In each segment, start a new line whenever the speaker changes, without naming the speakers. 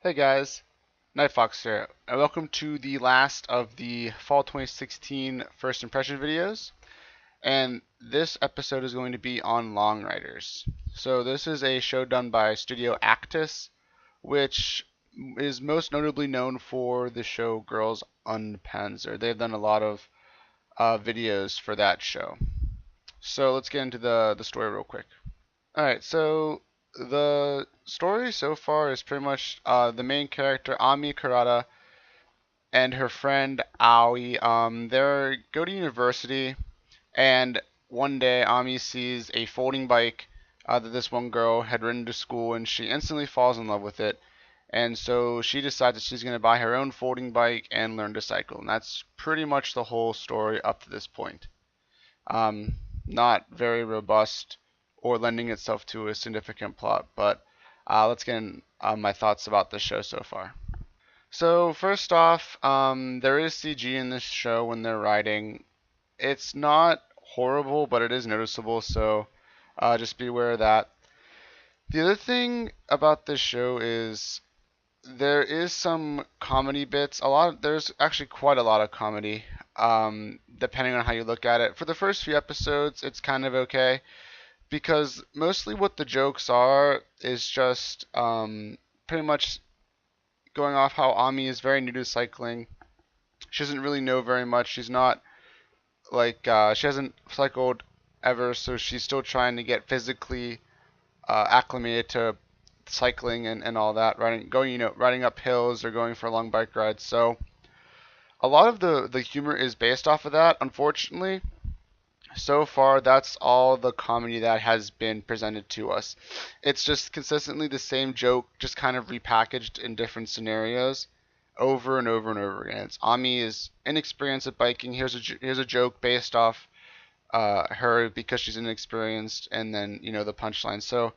Hey guys, Nightfox here, and welcome to the last of the Fall 2016 First Impression videos. And this episode is going to be on Long Riders. So this is a show done by Studio Actus, which is most notably known for the show Girls on Panzer. They've done a lot of videos for that show. So let's get into the story real quick. Alright, so the story so far is pretty much the main character, Ami Kurata, and her friend Aoi. They go to university, and one day Ami sees a folding bike that this one girl had ridden to school, and she instantly falls in love with it. And so she decides that she's going to buy her own folding bike and learn to cycle. And that's pretty much the whole story up to this point. Not very robust or lending itself to a significant plot, but let's get in my thoughts about the show so far. So first off, there is CG in this show when they're riding. It's not horrible, but it is noticeable, so just be aware of that. The other thing about this show is there is some comedy bits. There's actually quite a lot of comedy, depending on how you look at it. For the first few episodes, it's kind of okay because mostly what the jokes are is just pretty much going off how Ami is very new to cycling. She doesn't really know very much. She's not she hasn't cycled ever, so she's still trying to get physically acclimated to cycling and all that, riding up hills or going for long bike rides. So a lot of the humor is based off of that. Unfortunately, so far that's all the comedy that has been presented to us. It's just consistently the same joke, just kind of repackaged in different scenarios over and over and over again. It's Ami is inexperienced at biking. Here's a joke based off her because she's inexperienced, and then the punchline. So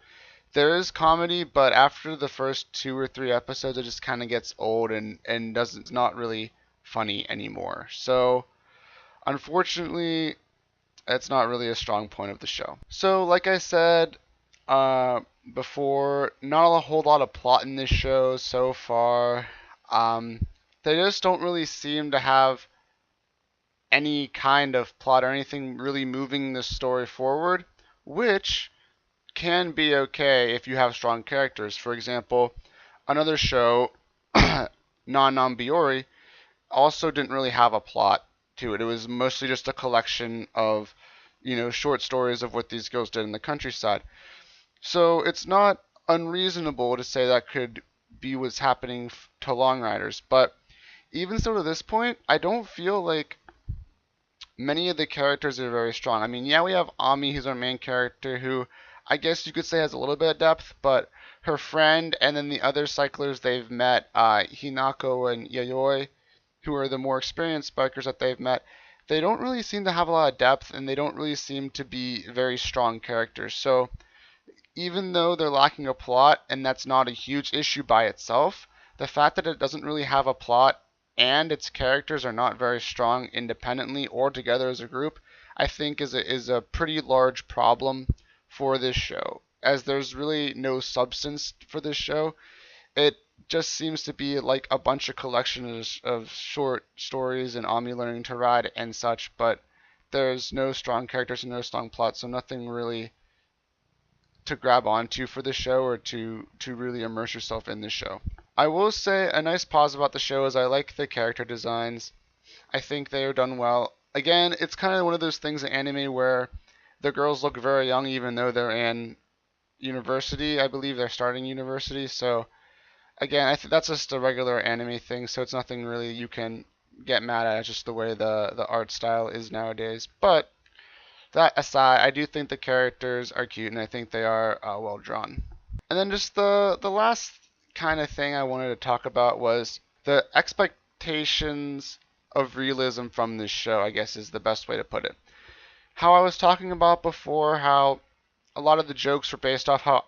there is comedy, but after the first 2 or 3 episodes, it just kind of gets old and doesn't not really funny anymore. So unfortunately, it's not really a strong point of the show. So like I said uh, before, not a whole lot of plot in this show so far. Um, they just don't really seem to have any kind of plot or anything really moving the story forward, which can be okay if you have strong characters. For example, another show, Non Non Biori, also didn't really have a plot to it. It was mostly just a collection of, short stories of what these girls did in the countryside. So it's not unreasonable to say that could be what's happening to Long Riders. But even so, to this point, I don't feel like many of the characters are very strong. I mean, yeah, we have Ami, who's our main character, who I guess you could say has a little bit of depth, but her friend and then the other cyclers they've met, Hinako and Yayoi, who are the more experienced bikers that they've met, they don't really seem to have a lot of depth and they don't really seem to be very strong characters. So even though they're lacking a plot, and that's not a huge issue by itself, the fact that it doesn't really have a plot and its characters are not very strong independently or together as a group, I think is a pretty large problem for this show. As there's really no substance for this show, it just seems to be like a bunch of collections of short stories and Ami learning to ride and such, but there's no strong characters and no strong plot, so nothing really to grab onto for the show or to really immerse yourself in the show. I will say a nice pause about the show is I like the character designs. I think they are done well. Again, it's kind of one of those things in anime where the girls look very young even though they're in university. I believe they're starting university. So again, I think that's just a regular anime thing. So it's nothing really you can get mad at. It's just the way the art style is nowadays. But that aside, I do think the characters are cute and I think they are well drawn. And then just the last kind of thing I wanted to talk about was the expectations of realism from this show, I guess is the best way to put it. How I was talking about before, how a lot of the jokes were based off how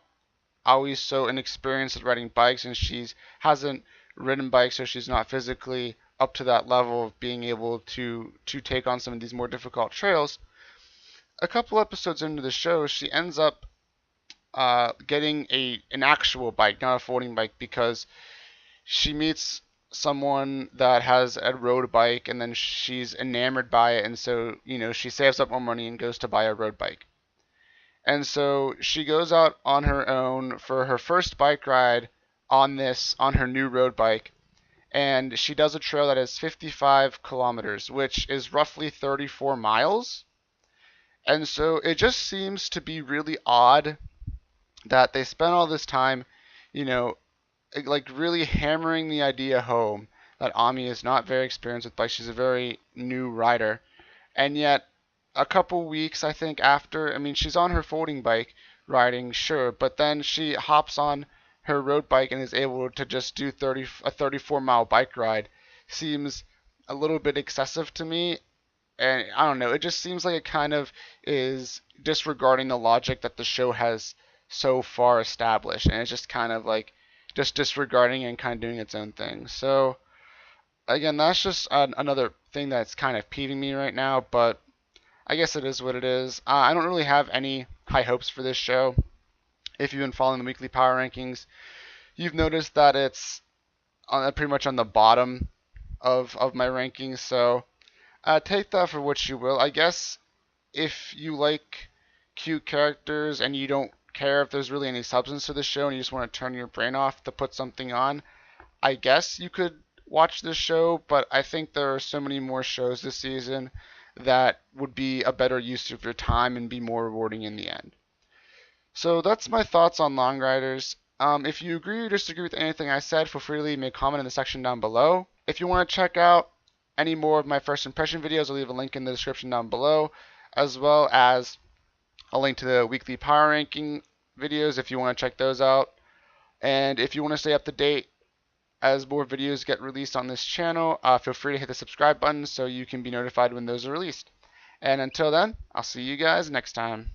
Aoi's so inexperienced at riding bikes and she's hasn't ridden bikes, so she's not physically up to that level of being able to take on some of these more difficult trails. A couple episodes into the show, she ends up getting an actual bike, not a folding bike, because she meets someone that has a road bike, and then she's enamored by it, and so she saves up more money and goes to buy a road bike. And so she goes out on her own for her first bike ride on her new road bike, and she does a trail that is 55 kilometers, which is roughly 34 miles. And so it just seems to be really odd that they spent all this time, you know, like really hammering the idea home that Ami is not very experienced with bikes. She's a very new rider. And yet, a couple weeks, I think, after, I mean, she's on her folding bike riding, sure, but then she hops on her road bike and is able to just do a 34-mile bike ride. Seems a little bit excessive to me, and I don't know, it just seems like it kind of is disregarding the logic that the show has so far established, and it's just kind of like just disregarding and kind of doing its own thing. So again, that's just another thing that's kind of peeving me right now, but I guess it is what it is. I don't really have any high hopes for this show. If you've been following the weekly power rankings, you've noticed that it's pretty much on the bottom of my rankings. So take that for what you will. I guess if you like cute characters and you don't care if there's really any substance to the show and you just want to turn your brain off to put something on, I guess you could watch this show, but I think there are so many more shows this season that would be a better use of your time and be more rewarding in the end. So that's my thoughts on Long Riders. If you agree or disagree with anything I said, feel free to leave me a comment in the section down below. If you want to check out any more of my first impression videos, I'll leave a link in the description down below, as well as a link to the weekly power ranking videos if you want to check those out. And if you want to stay up to date as more videos get released on this channel, feel free to hit the subscribe button so you can be notified when those are released. And until then, I'll see you guys next time.